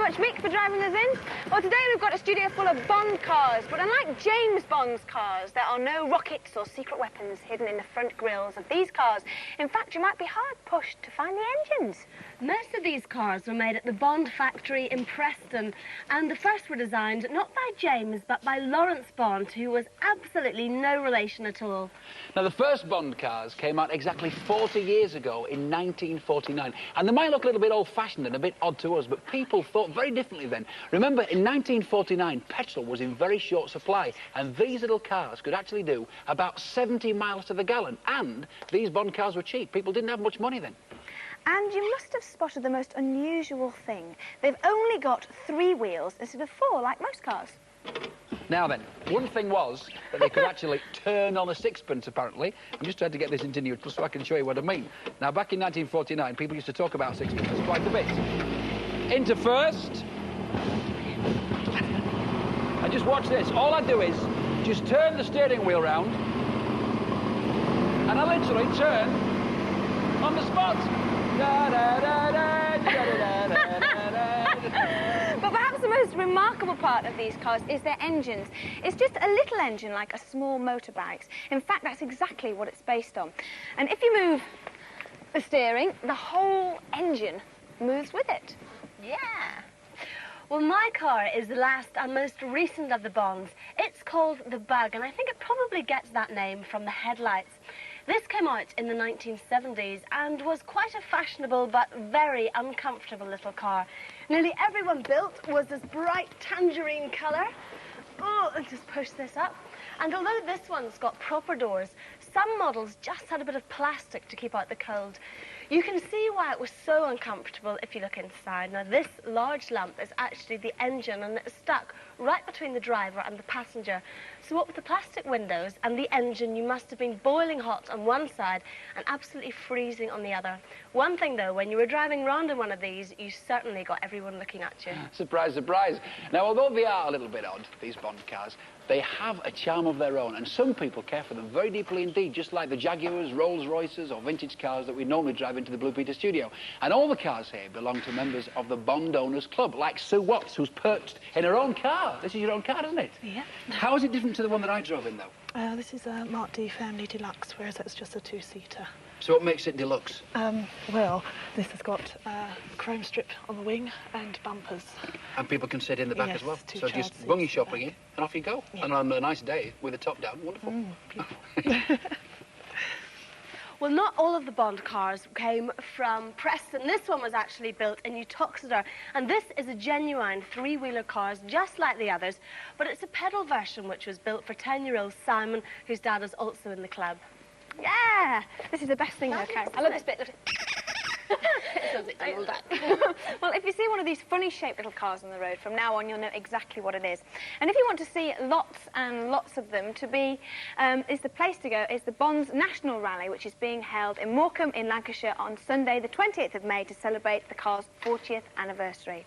much, Mick, for driving us in. Well, today we've got a studio full of Bond cars, but unlike James Bond's cars, there are no rockets or secret weapons hidden in the front grilles of these cars. In fact, you might be hard-pushed to find the engines. Most of these cars were made at the Bond factory in Preston, and the first were designed not by James, but by Lawrence Bond, who was absolutely no relation at all. Now, the first Bond cars came out exactly 40 years ago in 1949, and they might look a little bit old-fashioned and a bit odd to us, but people thought very differently then. Remember, in 1949, petrol was in very short supply, and these little cars could actually do about 70 miles to the gallon, and these Bond cars were cheap. People didn't have much money then. And you must have spotted the most unusual thing. They've only got 3 wheels instead of 4, like most cars. Now then, one thing was that they could actually turn on a sixpence, apparently. I'm just trying to get this into neutral so I can show you what I mean. Now, back in 1949, people used to talk about sixpences quite a bit. Into first. And just watch this. All I do is just turn the steering wheel round, and I literally turn on the spot. Da, da, da, da, da, da, da, da, da. But perhaps the most remarkable part of these cars is their engines. It's just a little engine like a small motorbike's. In fact, that's exactly what it's based on. And if you move the steering, the whole engine moves with it. Yeah. Well, my car is the last and most recent of the Bonds. It's called the Bug, and I think it probably gets that name from the headlights. This came out in the 1970s and was quite a fashionable but very uncomfortable little car. Nearly everyone built was this bright tangerine colour. Oh, I'll just push this up. And although this one's got proper doors, some models just had a bit of plastic to keep out the cold. You can see why it was so uncomfortable if you look inside. Now, this large lamp is actually the engine, and it's stuck right between the driver and the passenger. So what with the plastic windows and the engine, you must have been boiling hot on one side and absolutely freezing on the other. One thing, though, when you were driving round in one of these, you certainly got everyone looking at you. Surprise, surprise. Now, although they are a little bit odd, these Bond cars, they have a charm of their own, and some people care for them very deeply indeed, just like the Jaguars, Rolls-Royces or vintage cars that we normally drive into the Blue Peter studio. And all the cars here belong to members of the Bond Owners Club, like Sue Watts, who's perched in her own car. This is your own car, isn't it? Yeah. How is it different to the one that I drove in, though? This is a Mark D Family Deluxe, whereas that's just a 2-seater. So what makes it deluxe? Well, this has got a chrome strip on the wing and bumpers. And people can sit in the back Yes, as well. 2 So child just seats bung your in the shopping back. in, and off you go. Yeah. And on a nice day, with the top down, wonderful. Well, not all of the Bond cars came from Preston. This one was actually built in Uttoxeter, and this is a genuine 3-wheeler car, just like the others, but it's a pedal version which was built for 10-year-old Simon, whose dad is also in the club. Yeah! This is the best thing, though, Karen. I love this bit. Well, if you see one of these funny-shaped little cars on the road, from now on you'll know exactly what it is. And if you want to see lots and lots of them, is the place to go is the Bonds National Rally, which is being held in Morecambe in Lancashire on Sunday, the 28th of May, to celebrate the car's 40th anniversary.